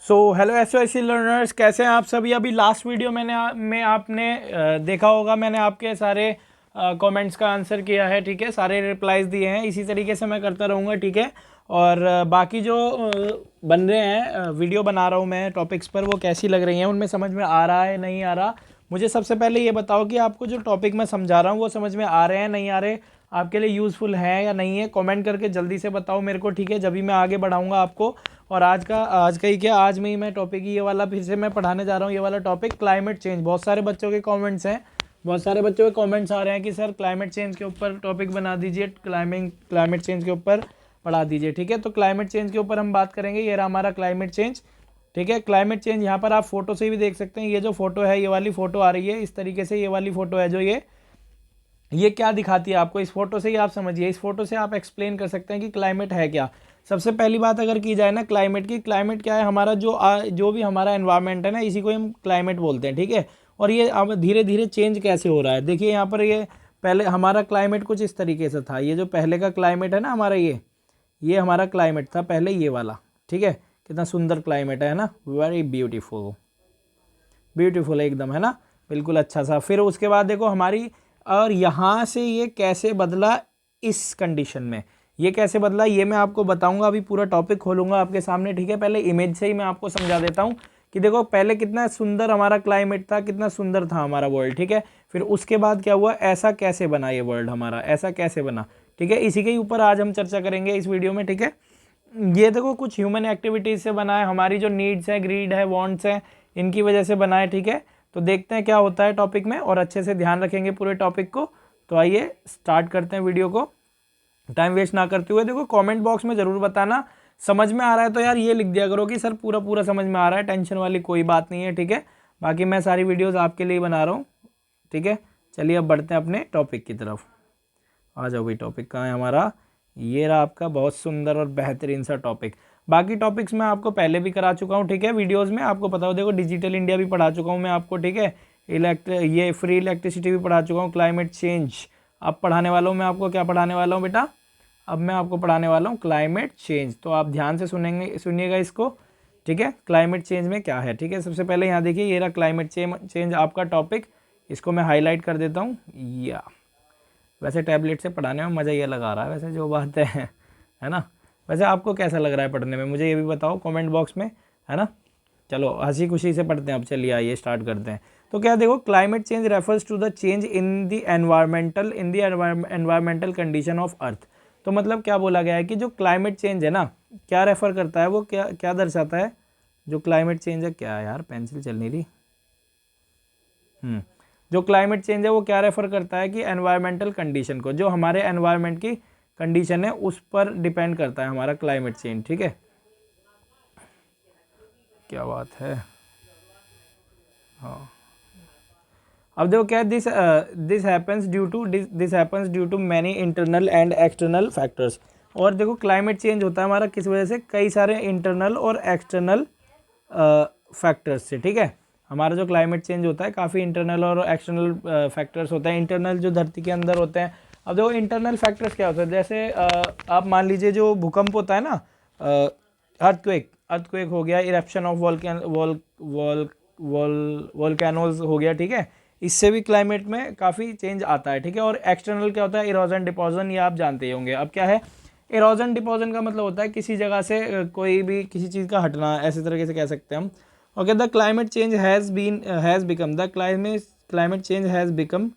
So hello SOSC learners, कैसे हैं आप सभी। अभी लास्ट वीडियो में आपने देखा होगा, मैंने आपके सारे कमेंट्स का आंसर किया है, ठीक है, सारे रिप्लाईज दिए हैं। इसी तरीके से मैं करता रहूँगा, ठीक है। और बाकी जो बन रहे हैं वीडियो बना रहा हूँ मैं टॉपिक्स पर, वो कैसी लग रही हैं, उनमें समझ में आ रहा है नहीं आ रहा। मुझे सबसे पहले ये बताओ कि आपको जो टॉपिक मैं समझा रहा हूँ वो समझ में आ रहे हैं नहीं आ रहे, आपके लिए यूज़फुल है या नहीं है। कमेंट करके जल्दी से बताओ मेरे को, ठीक है, जब भी मैं आगे बढ़ाऊँगा आपको। और आज का ही क्या, आज में ही मैं टॉपिक ये वाला फिर से मैं पढ़ाने जा रहा हूँ, ये वाला टॉपिक क्लाइमेट चेंज। बहुत सारे बच्चों के कमेंट्स हैं, बहुत सारे बच्चों के कमेंट्स आ रहे हैं कि सर क्लाइमेट चेंज के ऊपर टॉपिक बना दीजिए, क्लाइमेट चेंज के ऊपर पढ़ा दीजिए, ठीक है। तो क्लाइमेट चेंज के ऊपर हम बात करेंगे। ये रहा हमारा क्लाइमेट चेंज, ठीक है। क्लाइमेट चेंज यहाँ पर आप फोटो से भी देख सकते हैं। ये जो फोटो है, ये वाली फोटो आ रही है इस तरीके से, ये वाली फोटो है जो ये क्या दिखाती है आपको, इस फोटो से ही आप समझिए। इस फोटो से आप एक्सप्लेन कर सकते हैं कि क्लाइमेट है क्या। सबसे पहली बात अगर की जाए ना क्लाइमेट की, क्लाइमेट क्या है, हमारा जो भी हमारा एनवायरनमेंट है ना, इसी को हम क्लाइमेट बोलते हैं, ठीक है। और ये अब धीरे धीरे चेंज कैसे हो रहा है, देखिए यहाँ पर। ये पहले हमारा क्लाइमेट कुछ इस तरीके से था। ये जो पहले का क्लाइमेट है ना हमारा, ये हमारा क्लाइमेट था पहले, ये वाला, ठीक है। कितना सुंदर क्लाइमेट है ना, वेरी ब्यूटीफुल, ब्यूटीफुल एकदम, है ना, बिल्कुल अच्छा सा। फिर उसके बाद देखो हमारी, और यहाँ से ये कैसे बदला इस कंडीशन में, ये कैसे बदला ये मैं आपको बताऊंगा। अभी पूरा टॉपिक खोलूंगा आपके सामने, ठीक है। पहले इमेज से ही मैं आपको समझा देता हूँ कि देखो पहले कितना सुंदर हमारा क्लाइमेट था, कितना सुंदर था हमारा वर्ल्ड, ठीक है। फिर उसके बाद क्या हुआ, ऐसा कैसे बना ये वर्ल्ड हमारा, ऐसा कैसे बना, ठीक है। इसी के ऊपर आज हम चर्चा करेंगे इस वीडियो में, ठीक है। ये देखो कुछ ह्यूमन एक्टिविटीज़ से बना है, हमारी जो नीड्स है, ग्रीड है, वांट्स हैं, इनकी वजह से बना है, ठीक है। तो देखते हैं क्या होता है टॉपिक में, और अच्छे से ध्यान रखेंगे पूरे टॉपिक को। तो आइए स्टार्ट करते हैं वीडियो को, टाइम वेस्ट ना करते हुए। देखो कमेंट बॉक्स में ज़रूर बताना समझ में आ रहा है तो यार ये लिख दिया करो कि सर पूरा पूरा समझ में आ रहा है, टेंशन वाली कोई बात नहीं है, ठीक है। बाकी मैं सारी वीडियोज़ आपके लिए बना रहा हूँ, ठीक है। चलिए अब बढ़ते हैं अपने टॉपिक की तरफ। आ जाओ भाई, टॉपिक कहाँ है हमारा, ये रहा आपका बहुत सुंदर और बेहतरीन सा टॉपिक। बाकी टॉपिक्स मैं आपको पहले भी करा चुका हूँ, ठीक है, वीडियोस में आपको पता हो। देखो डिजिटल इंडिया भी पढ़ा चुका हूँ मैं आपको, ठीक है। ये फ्री इलेक्ट्रिसिटी भी पढ़ा चुका हूँ, क्लाइमेट चेंज। अब पढ़ाने वाला हूँ मैं आपको, क्या पढ़ाने वाला हूँ बेटा, अब मैं आपको पढ़ाने वाला हूँ क्लाइमेट चेंज। तो आप ध्यान से सुनिएगा इसको, ठीक है। क्लाइमेट चेंज में क्या है, ठीक है। सबसे पहले यहाँ देखिए, ये रहा क्लाइमेट चेंज आपका टॉपिक। इसको मैं हाईलाइट कर देता हूँ। या वैसे टैबलेट से पढ़ाने में मज़ा ये लगा रहा है वैसे, जो बात है ना। वैसे आपको कैसा लग रहा है पढ़ने में, मुझे ये भी बताओ कमेंट बॉक्स में, है ना। चलो हंसी खुशी से पढ़ते हैं अब, चलिए आइए स्टार्ट करते हैं। तो क्या देखो, climate change refers to the change in the environmental condition of earth. तो मतलब क्या बोला गया है कि जो क्लाइमेट चेंज है ना, क्या रेफर करता है, वो क्या क्या दर्शाता है। जो क्लाइमेट चेंज है, क्या है यार पेंसिल चल नहीं रही, जो क्लाइमेट चेंज है वो क्या रेफर करता है कि एनवायरमेंटल कंडीशन को, जो हमारे एनवायरमेंट की कंडीशन है उस पर डिपेंड करता है हमारा क्लाइमेट चेंज, ठीक है। क्या बात है, हाँ। अब देखो क्या, this happens due to many internal and external factors. और देखो क्लाइमेट चेंज होता है हमारा किस वजह से, कई सारे इंटरनल और एक्सटर्नल फैक्टर्स से, ठीक है। हमारा जो क्लाइमेट चेंज होता है काफ़ी इंटरनल और एक्सटर्नल फैक्टर्स होते हैं। इंटरनल जो धरती के अंदर होते हैं। अब देखो इंटरनल फैक्टर्स क्या होते हैं, जैसे आप मान लीजिए जो भूकंप होता है ना, अर्थक्वेक हो गया, इरप्शन ऑफ वॉल्केनोज हो गया, ठीक है। इससे भी क्लाइमेट में काफ़ी चेंज आता है, ठीक है। और एक्सटर्नल क्या होता है, इरोजन डिपोजन, ये आप जानते ही होंगे। अब क्या है, इरोजन डिपोजन का मतलब होता है किसी जगह से कोई भी किसी चीज़ का हटना, ऐसे तरीके से कह सकते हैं हम। Okay, the climate change has become the climate change has become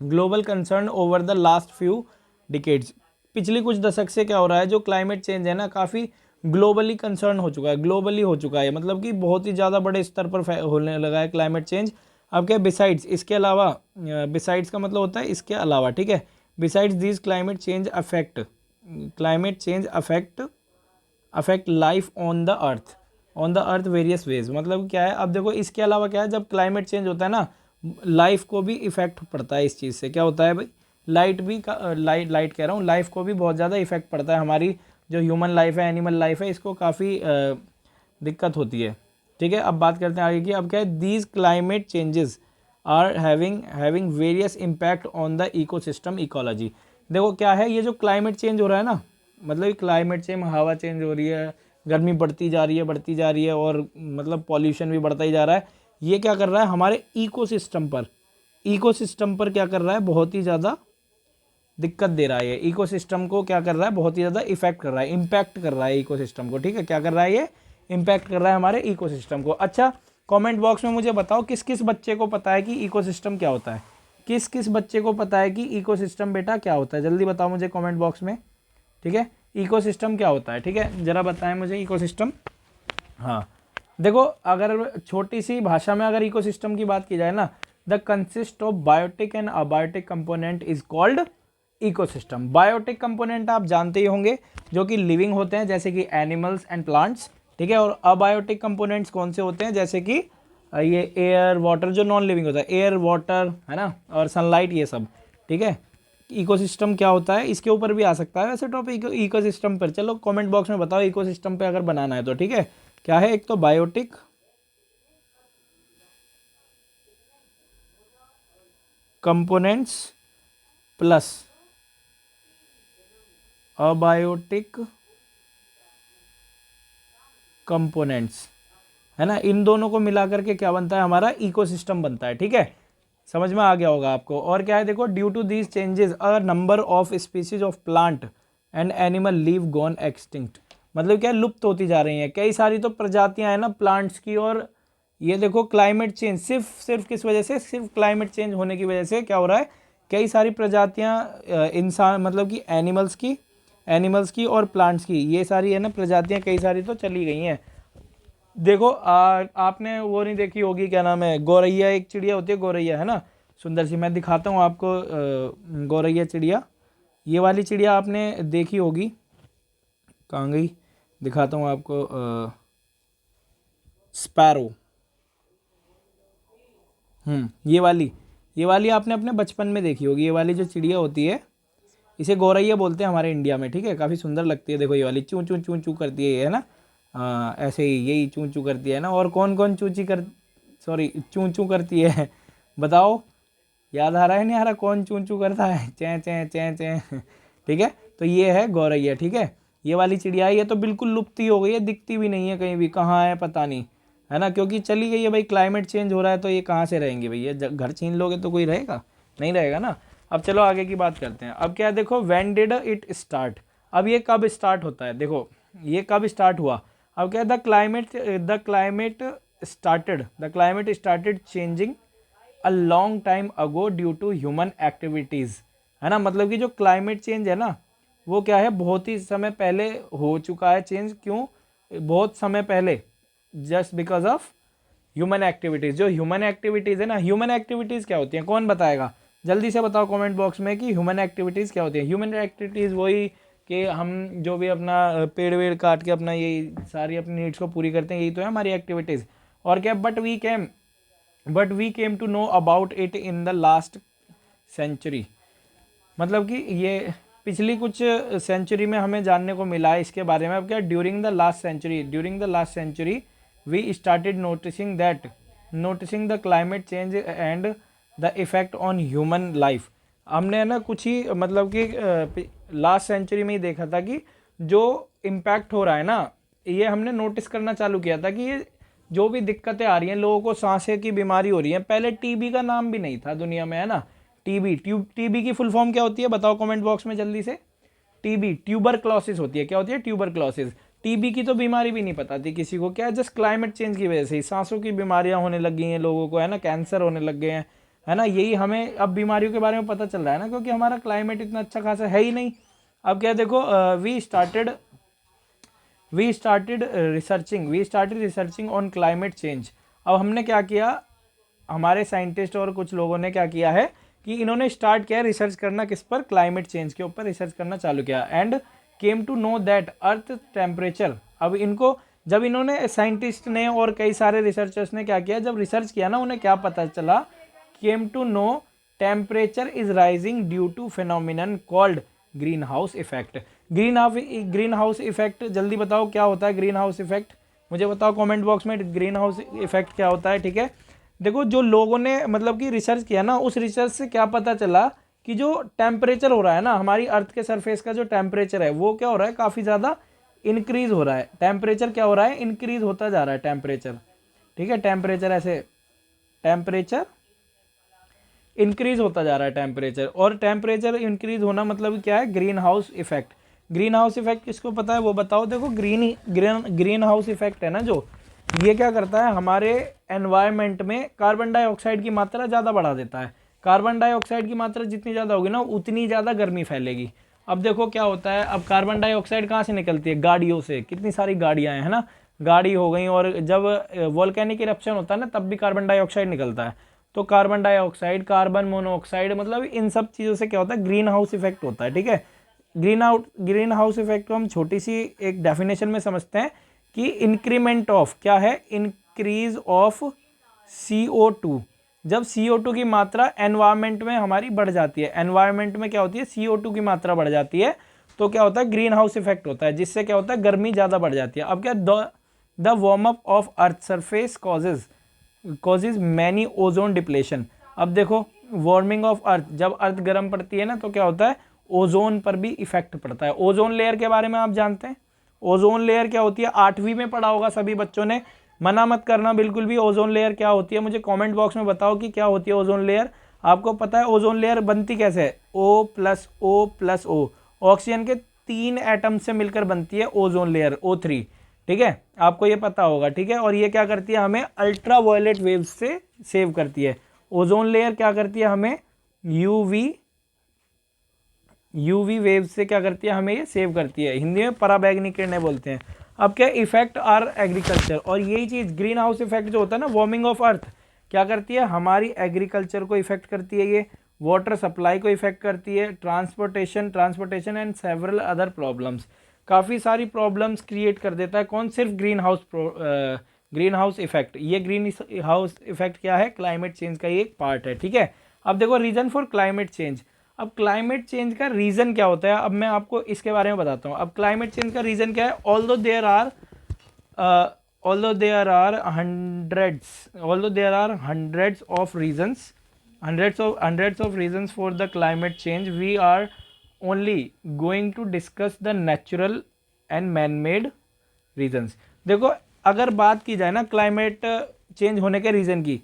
global concern over the last few decades. पिछले कुछ दशक से क्या हो रहा है, जो क्लाइमेट चेंज है ना, काफ़ी ग्लोबली कंसर्न हो चुका है, ग्लोबली हो चुका है, मतलब कि बहुत ही ज़्यादा बड़े स्तर पर होने लगा है क्लाइमेट चेंज। अब क्या, बिसाइड्स, इसके अलावा, बिसाइड्स का मतलब होता है इसके अलावा, ठीक है। Besides this climate change affect life on the earth various ways. मतलब क्या है, अब देखो इसके अलावा क्या है, जब क्लाइमेट चेंज होता है ना, लाइफ को भी इफेक्ट पड़ता है इस चीज़ से। क्या होता है भाई, लाइट कह रहा हूँ, लाइफ को भी बहुत ज़्यादा इफेक्ट पड़ता है। हमारी जो ह्यूमन लाइफ है, एनिमल लाइफ है, इसको काफ़ी दिक्कत होती है, ठीक है। अब बात करते हैं आगे की। अब क्या है, these climate changes are having various impact on the ecosystem ecology. देखो क्या है, ये जो क्लाइमेट चेंज हो रहा है ना, मतलब क्लाइमेट चेंज, हवा चेंज हो रही है, गर्मी बढ़ती जा रही है बढ़ती जा रही है, और मतलब पॉल्यूशन भी बढ़ता ही जा रहा है। ये क्या कर रहा है हमारे इकोसिस्टम पर क्या कर रहा है, बहुत ही ज़्यादा दिक्कत दे रहा है। ये इकोसिस्टम को क्या कर रहा है, बहुत ही ज़्यादा इफेक्ट कर रहा है, इम्पैक्ट कर रहा है इकोसिस्टम को। ठीक है, क्या कर रहा है, ये इम्पैक्ट कर रहा है हमारे इकोसिस्टम को। अच्छा, कमेंट बॉक्स में मुझे बताओ किस किस बच्चे को पता है कि इकोसिस्टम क्या होता है, किस किस बच्चे को पता है कि इकोसिस्टम बेटा क्या होता है, जल्दी बताओ मुझे कमेंट बॉक्स में। ठीक है, इकोसिस्टम क्या होता है, ठीक है, ज़रा बताएं मुझे इकोसिस्टम। हाँ, देखो अगर छोटी सी भाषा में अगर इकोसिस्टम की बात की जाए ना, the consist of biotic and abiotic component is called ecosystem. Biotic component आप जानते ही होंगे, जो कि लिविंग होते हैं जैसे कि एनिमल्स एंड प्लांट्स। ठीक है, और अबायोटिक कंपोनेंट्स कौन से होते हैं, जैसे कि ये एयर वाटर, जो नॉन लिविंग होता है, एयर वाटर है ना, और सनलाइट, ये सब। ठीक है, इकोसिस्टम क्या होता है, इसके ऊपर भी आ सकता है वैसे टॉपिक इकोसिस्टम पर। चलो कमेंट बॉक्स में बताओ इकोसिस्टम पे अगर बनाना है तो। ठीक है, क्या है, एक तो biotic components plus abiotic components, है ना, इन दोनों को मिला करके क्या बनता है, हमारा इकोसिस्टम बनता है। ठीक है, समझ में आ गया होगा आपको। और क्या है, देखो, due to these changes a number of species of plant and animal leave gone extinct. मतलब क्या, लुप्त होती जा रही हैं कई सारी तो प्रजातियां हैं ना प्लांट्स की। और ये देखो क्लाइमेट चेंज, सिर्फ किस वजह से, सिर्फ क्लाइमेट चेंज होने की वजह से क्या हो रहा है, कई सारी प्रजातियां इंसान मतलब कि एनिमल्स की और प्लांट्स की, ये सारी है ना प्रजातियां, कई सारी तो चली गई हैं। देखो आपने वो नहीं देखी होगी, क्या नाम है, गौरैया, एक चिड़िया होती है गौरैया, है ना, सुंदर सी। मैं दिखाता हूँ आपको गौरैया चिड़िया, ये वाली चिड़िया आपने देखी होगी, कहाँ गई, दिखाता हूँ आपको, स्पैरो। ये वाली आपने अपने बचपन में देखी होगी। ये वाली जो चिड़िया होती है, इसे गौरैया बोलते हैं हमारे इंडिया में। ठीक है, काफ़ी सुंदर लगती है। देखो ये वाली चूं चूं चूं चूं करती है, ये है ना, ऐसे ही यही चूं चूं करती है ना। और कौन कौन चूं चूं करती है बताओ, याद आ रहा है नहीं आ रहा, कौन चूं चूं करता है, चैं चैं चैं चैं। ठीक है, तो ये है गौरैया। ठीक है, ये वाली चिड़िया, ये तो बिल्कुल लुप्त ही हो गई है, दिखती भी नहीं है कहीं भी, कहाँ है पता नहीं, है ना, क्योंकि चली गई है भाई, क्लाइमेट चेंज हो रहा है तो ये कहाँ से रहेंगे भैया, घर छीन लोगे तो कोई रहेगा, नहीं रहेगा ना। अब चलो आगे की बात करते हैं। अब क्या है, देखो, व्हेन डिड इट स्टार्ट, अब ये कब स्टार्ट होता है, देखो ये कब स्टार्ट हुआ। अब क्या है, the climate started changing a long time ago due to human activities, है ना। मतलब कि जो क्लाइमेट चेंज है ना, वो क्या है, बहुत ही समय पहले हो चुका है चेंज। क्यों, बहुत समय पहले, just because of human activities. जो ह्यूमन एक्टिविटीज़ है ना, ह्यूमन एक्टिविटीज़ क्या होती हैं, कौन बताएगा, जल्दी से बताओ कमेंट बॉक्स में कि ह्यूमन एक्टिविटीज़ क्या होती है। ह्यूमन एक्टिविटीज़ वही कि हम जो भी अपना पेड़ वेड़ काट के अपना यही सारी अपनी नीड्स को पूरी करते हैं, यही तो है हमारी एक्टिविटीज़। और क्या, but we came to know about it in the last century. मतलब कि ये पिछली कुछ सेंचुरी में हमें जानने को मिला है इसके बारे में। अब क्या, during the last century we started noticing the climate change and the effect on human life. हमने है ना कुछ ही मतलब कि लास्ट सेंचुरी में ही देखा था कि जो इम्पैक्ट हो रहा है ना, ये हमने नोटिस करना चालू किया था कि ये जो भी दिक्कतें आ रही हैं, लोगों को सांसें की बीमारी हो रही है। पहले टीबी का नाम भी नहीं था दुनिया में, है ना। टीबी की फुल फॉर्म क्या होती है बताओ कमेंट बॉक्स में जल्दी से। टीबी ट्यूबरक्लोसिस होती है। क्या होती है, ट्यूबरक्लोसिस। टीबी की तो बीमारी भी नहीं पता थी किसी को। क्या है, जस्ट क्लाइमेट चेंज की वजह से ही सांसों की बीमारियां होने लग गई हैं लोगों को, है ना, कैंसर होने लग गए हैं, है ना। यही हमें अब बीमारियों के बारे में पता चल रहा है ना, क्योंकि हमारा क्लाइमेट इतना अच्छा खासा है ही नहीं। अब क्या देखो, we started researching on climate change. अब हमने क्या किया, हमारे साइंटिस्ट और कुछ लोगों ने क्या किया है कि इन्होंने स्टार्ट किया रिसर्च करना, किस पर, क्लाइमेट चेंज के ऊपर रिसर्च करना चालू किया। And came to know that earth temperature. अब इनको, जब इन्होंने साइंटिस्ट ने और कई सारे रिसर्चर्स ने क्या किया, जब रिसर्च किया ना, उन्हें क्या पता चला, came to know temperature is rising due to phenomenon called green house effect. Green house effect, जल्दी बताओ क्या होता है ग्रीन हाउस इफेक्ट, मुझे बताओ कमेंट बॉक्स में ग्रीन हाउस इफेक्ट क्या होता है। ठीक है, देखो जो लोगों ने मतलब कि रिसर्च किया ना, उस रिसर्च से क्या पता चला कि जो टेम्परेचर हो रहा है ना, हमारी अर्थ के सरफेस का जो टेम्परेचर है वो क्या हो रहा है, काफ़ी ज़्यादा इंक्रीज हो रहा है, टेम्परेचर क्या हो रहा है, इंक्रीज होता जा रहा है टेम्परेचर, ठीक है, टेम्परेचर ऐसे, टेम्परेचर इंक्रीज होता जा रहा है टेम्परेचर, और टेम्परेचर इंक्रीज होना मतलब क्या है, green house effect. Green house effect किसको पता है वो बताओ। देखो ग्रीन हाउस इफेक्ट है ना जो, ये क्या करता है, हमारे एनवायरनमेंट में कार्बन डाइऑक्साइड की मात्रा ज़्यादा बढ़ा देता है। कार्बन डाइऑक्साइड की मात्रा जितनी ज़्यादा होगी ना उतनी ज़्यादा गर्मी फैलेगी। अब देखो क्या होता है, अब कार्बन डाइऑक्साइड कहाँ से निकलती है, गाड़ियों से, कितनी सारी गाड़ियाँ हैं, है ना, गाड़ी हो गई, और जब वोल्केनिक इरप्शन होता है ना तब भी कार्बन डाइऑक्साइड निकलता है। तो कार्बन डाइऑक्साइड, कार्बन मोनोऑक्साइड, मतलब इन सब चीज़ों से क्या होता है, ग्रीन हाउस इफेक्ट होता है, ठीक है। ग्रीन हाउस इफेक्ट को हम छोटी सी एक डेफिनेशन में समझते हैं कि इंक्रीमेंट ऑफ, क्या है, इंक्रीज ऑफ CO2। जब CO2 की मात्रा एनवायरनमेंट में हमारी बढ़ जाती है, एनवायरनमेंट में क्या होती है, CO2 की मात्रा बढ़ जाती है, तो क्या होता है, ग्रीन हाउस इफेक्ट होता है, जिससे क्या होता है, गर्मी ज़्यादा बढ़ जाती है। अब क्या, the warm up of earth surface causes many ozone depletion. अब देखो वार्मिंग ऑफ अर्थ, जब अर्थ गर्म पड़ती है ना तो क्या होता है, ओजोन पर भी इफेक्ट पड़ता है। ओजोन लेयर के बारे में आप जानते हैं, ओजोन लेयर क्या होती है, 8वीं में पढ़ा होगा सभी बच्चों ने, मना मत करना बिल्कुल भी, ओजोन लेयर क्या होती है मुझे कमेंट बॉक्स में बताओ कि क्या होती है ओजोन लेयर। आपको पता है ओजोन लेयर बनती कैसे है, O+O+O, ऑक्सीजन के 3 एटम से मिलकर बनती है ओजोन लेयर, O3, ठीक है, आपको ये पता होगा, ठीक है। और ये क्या करती है, हमें अल्ट्रा वायलेट वेव्स से सेव करती है। ओजोन लेयर क्या करती है, हमें यूवी वेव से क्या करती है, हमें ये सेव करती है, हिंदी में पराबैंगनी किरणें बोलते हैं। अब क्या, इफेक्ट आर एग्रीकल्चर, और यही चीज़ ग्रीन हाउस इफेक्ट जो होता है ना, वार्मिंग ऑफ अर्थ, क्या करती है, हमारी एग्रीकल्चर को इफेक्ट करती है, ये वाटर सप्लाई को इफेक्ट करती है, transportation and several other problems, काफ़ी सारी प्रॉब्लम्स क्रिएट कर देता है। कौन, सिर्फ ग्रीन हाउस इफेक्ट। ये ग्रीन हाउस इफेक्ट क्या है, क्लाइमेट चेंज का ही एक पार्ट है, ठीक है। अब देखो रीजन फॉर क्लाइमेट चेंज, अब क्लाइमेट चेंज का रीज़न क्या होता है, अब मैं आपको इसके बारे में बताता हूँ। अब क्लाइमेट चेंज का रीज़न क्या है, although there are hundreds of reasons for the climate change, we are only going to discuss the natural and man made reasons. देखो अगर बात की जाए ना क्लाइमेट चेंज होने के रीज़न की,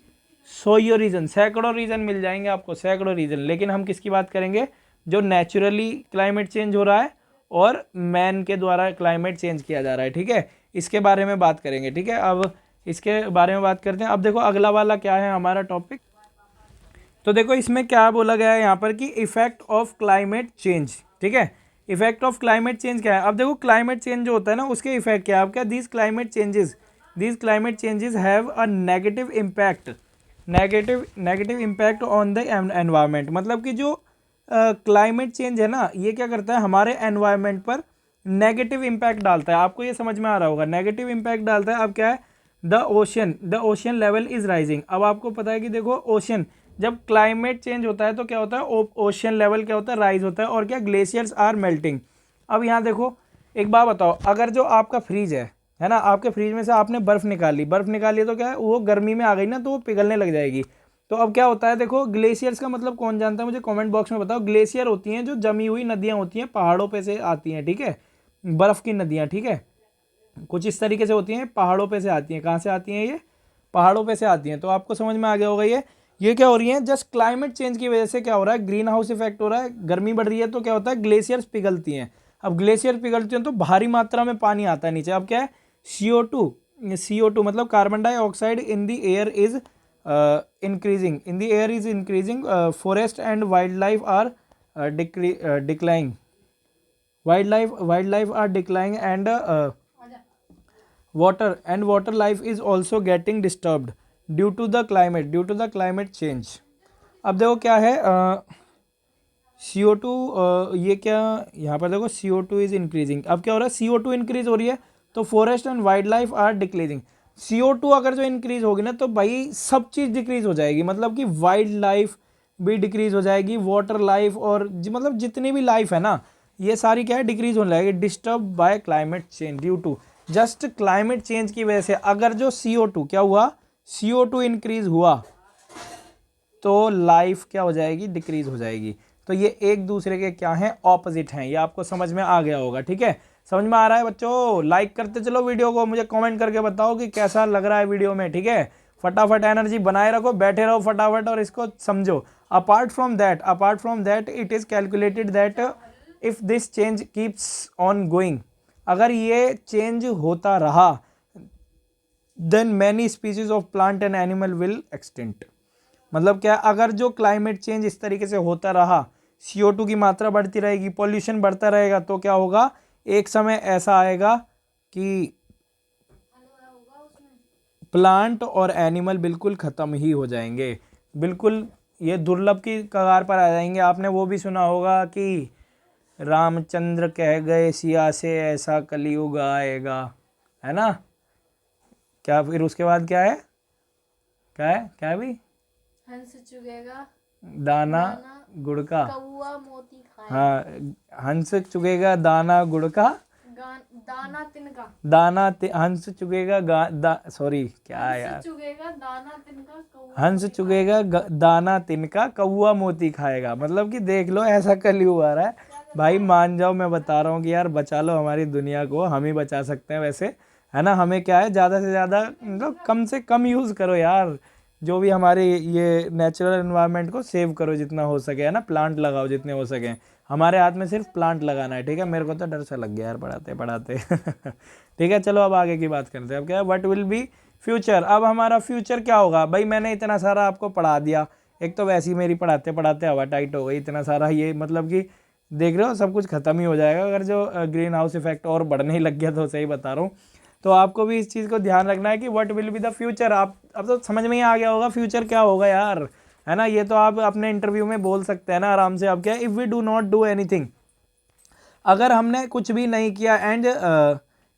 रीज़न, सैकड़ों रीज़न मिल जाएंगे आपको, सैकड़ों रीज़न, लेकिन हम किसकी बात करेंगे, जो नेचुरली क्लाइमेट चेंज हो रहा है और मैन के द्वारा क्लाइमेट चेंज किया जा रहा है, ठीक है, इसके बारे में बात करेंगे, ठीक है। अब इसके बारे में बात करते हैं। अब देखो अगला वाला क्या है हमारा टॉपिक, तो देखो इसमें क्या बोला गया है यहाँ पर कि इफेक्ट ऑफ क्लाइमेट चेंज, ठीक है, इफेक्ट ऑफ क्लाइमेट चेंज क्या है। अब देखो क्लाइमेट चेंज जो होता है ना उसके इफेक्ट क्या है, अब क्या, these climate changes have a negative impact on the environment. मतलब कि जो क्लाइमेट चेंज है ना ये क्या करता है, हमारे एनवायरनमेंट पर नेगेटिव इम्पैक्ट डालता है। आपको ये समझ में आ रहा होगा, नेगेटिव इम्पैक्ट डालता है। अब क्या है, the ocean level is rising. अब आपको पता है कि देखो ओशन, जब क्लाइमेट चेंज होता है तो क्या होता है, ओशन लेवल क्या होता है, राइज होता है, और क्या, ग्लेशियर्स आर मेल्टिंग। अब यहाँ देखो एक बात बताओ, अगर जो आपका फ्रीज है ना, आपके फ्रीज में से आपने बर्फ़ निकाली तो क्या है, वो गर्मी में आ गई ना तो वो पिघलने लग जाएगी। तो अब क्या होता है, देखो ग्लेशियर्स का मतलब कौन जानता है मुझे कमेंट बॉक्स में बताओ। ग्लेशियर होती हैं जो जमी हुई नदियाँ होती हैं, पहाड़ों पे से आती हैं, ठीक है, बर्फ़ की नदियाँ, ठीक है, कुछ इस तरीके से होती हैं, पहाड़ों पे से आती हैं। कहाँ से आती हैं, ये पहाड़ों पे से आती हैं। तो आपको समझ में आ गया होगा ये क्या हो रही है, जस्ट क्लाइमेट चेंज की वजह से क्या हो रहा है, ग्रीन हाउस इफेक्ट हो रहा है, गर्मी बढ़ रही है तो क्या होता है, ग्लेशियर्स पिघलती हैं। अब ग्लेशियर पिघलती हैं तो भारी मात्रा में पानी आता है नीचे। अब क्या है, CO2 मतलब carbon dioxide in the air is increasing, forest and wild life are declining, wild life are declining and water life is also getting disturbed due to the climate change। अब देखो क्या है, CO2, ये क्या, यहाँ पर देखो CO2 इज इंक्रीजिंग। अब क्या हो रहा है, CO2 इंक्रीज हो रही है तो forest and wild life are decreasing. CO2 अगर जो इंक्रीज होगी ना तो भाई सब चीज़ डिक्रीज हो जाएगी, मतलब कि वाइल्ड लाइफ भी डिक्रीज हो जाएगी, वाटर लाइफ, और मतलब जितनी भी लाइफ है ना ये सारी क्या है, डिक्रीज होने लगेगी, disturb by climate change due to just climate change की वजह से। अगर जो CO2 क्या हुआ, CO2 इंक्रीज हुआ तो लाइफ क्या हो जाएगी, डिक्रीज हो जाएगी। तो ये एक दूसरे के क्या हैं, ऑपोजिट हैं, ये आपको समझ में आ गया होगा, ठीक है। समझ में आ रहा है बच्चों? लाइक करते चलो वीडियो को, मुझे कमेंट करके बताओ कि कैसा लग रहा है वीडियो में, ठीक है? फटाफट एनर्जी बनाए रखो, बैठे रहो फटाफट और इसको समझो। Apart from that it is calculated that if this change keeps on going, अगर ये चेंज होता रहा, then many species of plant and animal will extinct. मतलब क्या, अगर जो क्लाइमेट चेंज इस तरीके से होता रहा, CO2 की मात्रा बढ़ती रहेगी, पॉल्यूशन बढ़ता रहेगा, तो क्या होगा, एक समय ऐसा आएगा कि प्लांट और एनिमल बिल्कुल ख़त्म ही हो जाएंगे, बिल्कुल ये दुर्लभ की कगार पर आ जाएंगे। आपने वो भी सुना होगा कि रामचंद्र कह गए सिया से ऐसा कलयुग आएगा, है ना? क्या फिर उसके बाद क्या है, क्या है भाई? हंस चुगेगा दाना गुड़ का, कौवा मोती खाएगा। हाँ, हंस चुगेगा दाना गुड़ का, दाना तिनका, हंस चुगेगा सॉरी क्या हंस यार, चुगेगा दाना तिनका कौवा हंस मोती चुगेगा दाना तिनका कौवा मोती खाएगा। मतलब कि देख लो ऐसा कलयुग आ रहा है भाई, मान जाओ, मैं बता रहा हूँ कि यार बचा लो हमारी दुनिया को, हम ही बचा सकते हैं वैसे, है ना? हमें क्या है, ज़्यादा से ज़्यादा मतलब कम से कम यूज़ करो यार, जो भी हमारे ये नेचुरल एनवायरनमेंट को सेव करो जितना हो सके, है ना? प्लांट लगाओ जितने हो सके, हमारे हाथ में सिर्फ प्लांट लगाना है, ठीक है? मेरे को तो डर सा लग गया यार पढ़ाते पढ़ाते ठीक है, चलो अब आगे की बात करते हैं। अब क्या है, व्हाट विल बी फ्यूचर। अब हमारा फ्यूचर क्या होगा भाई? मैंने इतना सारा आपको पढ़ा दिया, एक तो वैसे ही मेरी पढ़ाते पढ़ाते हवा टाइट हो गई, इतना सारा ये मतलब कि देख रहे हो सब कुछ ख़त्म ही हो जाएगा अगर जो ग्रीन हाउस इफेक्ट और बढ़ने ही लग गया, तो सही बता रहा हूँ। तो आपको भी इस चीज़ को ध्यान रखना है कि what will be the future. आप अब तो समझ में ही आ गया होगा फ्यूचर क्या होगा यार, है ना? ये तो आप अपने इंटरव्यू में बोल सकते हैं ना आराम से। अब क्या है, if we do not do anything, अगर हमने कुछ भी नहीं किया,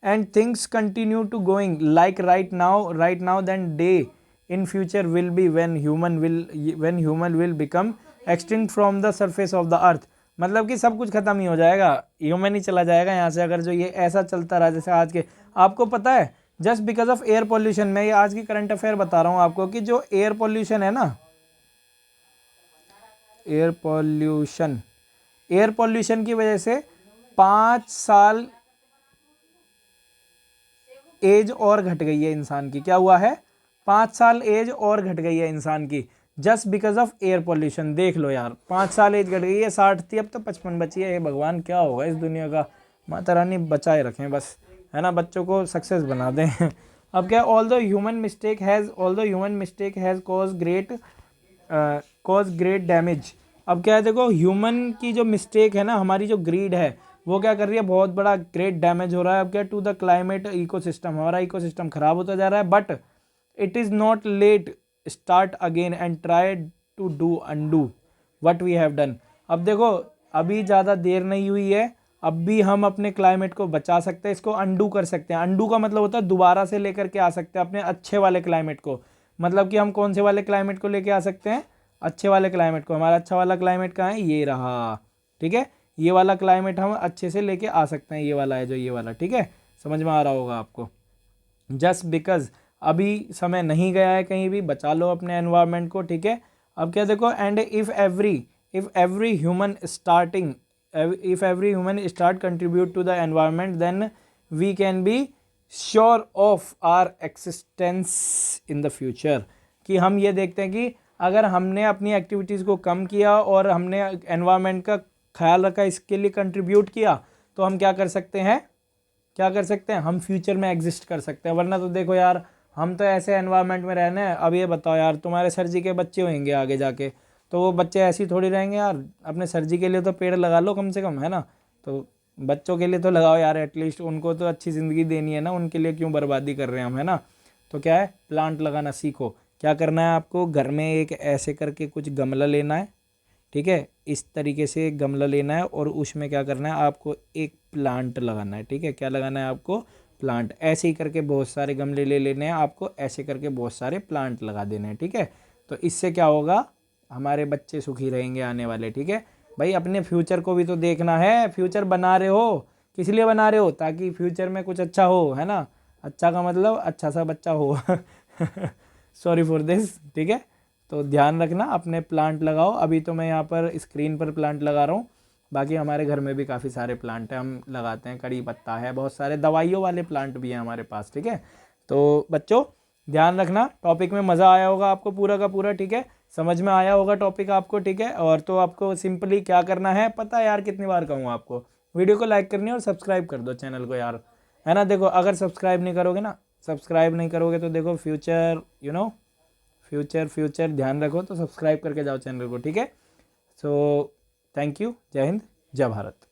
and things continue to going like right now then day in future will be when human will become extinct from the surface of the earth. मतलब कि सब कुछ खत्म ही हो जाएगा, ह्यूमन ही चला जाएगा यहाँ से, अगर जो ये ऐसा चलता रहा जैसे आज के। आपको पता है, just because of air pollution, मैं ये आज की करंट अफेयर बता रहा हूँ आपको, कि जो एयर पॉल्यूशन है ना, एयर पॉल्यूशन की वजह से 5 साल एज और घट गई है इंसान की। क्या हुआ है? 5 साल एज और घट गई है इंसान की, just because of air pollution. देख लो यार, 5 साल एज घट गई है, 60 थी अब तो 55 बची है। भगवान क्या होगा इस दुनिया का, माता रानी बचाए रखें बस, है ना? बच्चों को सक्सेस बना दें अब क्या, all the human mistake has cause great damage. अब क्या है, देखो ह्यूमन की जो मिस्टेक है ना, हमारी जो ग्रीड है, वो क्या कर रही है, बहुत बड़ा ग्रेट डैमेज हो रहा है। अब क्या, टू द क्लाइमेट इकोसिस्टम, हमारा इकोसिस्टम खराब होता जा रहा है। But it is not late, start again and try to do undo what we have done. अब देखो, अभी ज़्यादा देर नहीं हुई है, अब भी हम अपने क्लाइमेट को बचा सकते हैं, इसको अनडू कर सकते हैं। अनडू का मतलब होता है दोबारा से लेकर के आ सकते हैं अपने अच्छे वाले क्लाइमेट को। मतलब कि हम कौन से वाले क्लाइमेट को लेके आ सकते हैं? अच्छे वाले क्लाइमेट को। हमारा अच्छा वाला क्लाइमेट कहाँ है? ये रहा, ठीक है? ये वाला क्लाइमेट हम अच्छे से लेके आ सकते हैं, ये वाला है जो ये वाला, ठीक है? समझ में आ रहा होगा आपको। जस्ट बिकॉज अभी समय नहीं गया है कहीं भी, बचा लो अपने एनवायरनमेंट को, ठीक है? अब क्या देखो, and if every human start contribute to the environment, then we can be sure of our existence in the future. कि हम ये देखते हैं कि अगर हमने अपनी एक्टिविटीज़ को कम किया और हमने एनवायरनमेंट का ख्याल रखा, इसके लिए कंट्रीब्यूट किया, तो हम क्या कर सकते हैं, हम फ्यूचर में एग्जिस्ट कर सकते हैं। वरना तो देखो यार, हम तो ऐसे एनवायरनमेंट में रहने हैं। अब ये बताओ यार, तुम्हारे सर जी के बच्चे होंगे आगे जाके, तो वो बच्चे ऐसे ही थोड़ी रहेंगे यार। अपने सर जी के लिए तो पेड़ लगा लो कम से कम, है ना? तो बच्चों के लिए तो लगाओ यार, एटलीस्ट उनको तो अच्छी ज़िंदगी देनी है ना, उनके लिए क्यों बर्बादी कर रहे हैं हम, है ना? तो क्या है, प्लांट लगाना सीखो। क्या करना है आपको, घर में एक ऐसे करके कुछ गमला लेना है, ठीक है? इस तरीके से एक गमला लेना है और उसमें क्या करना है, आपको एक प्लांट लगाना है, ठीक है? क्या लगाना है आपको? प्लांट। ऐसे ही करके बहुत सारे गमले ले लेने हैं आपको, ऐसे करके बहुत सारे प्लांट लगा देने हैं, ठीक है? तो इससे क्या होगा, हमारे बच्चे सुखी रहेंगे आने वाले, ठीक है भाई? अपने फ्यूचर को भी तो देखना है। फ्यूचर बना रहे हो, किस लिए बना रहे हो? ताकि फ्यूचर में कुछ अच्छा हो, है ना? अच्छा का मतलब अच्छा सा बच्चा हो सॉरी फॉर दिस, ठीक है? तो ध्यान रखना, अपने प्लांट लगाओ। अभी तो मैं यहाँ पर स्क्रीन पर प्लांट लगा रहा हूँ, बाकी हमारे घर में भी काफ़ी सारे प्लांट हैं, हम लगाते हैं, कड़ी पत्ता है, बहुत सारे दवाइयों वाले प्लांट भी हैं हमारे पास, ठीक है। तो बच्चों ध्यान रखना, टॉपिक में मज़ा आया होगा आपको पूरा का पूरा, ठीक है, समझ में आया होगा टॉपिक आपको, ठीक है। और तो आपको सिंपली क्या करना है पता है यार, कितनी बार कहूँ आपको, वीडियो को लाइक करनी है और सब्सक्राइब कर दो चैनल को यार, है ना। देखो अगर सब्सक्राइब नहीं करोगे ना, सब्सक्राइब नहीं करोगे तो देखो फ्यूचर फ्यूचर ध्यान रखो, तो सब्सक्राइब करके जाओ चैनल को, ठीक है। सो थैंक यू, जय हिंद, जय भारत।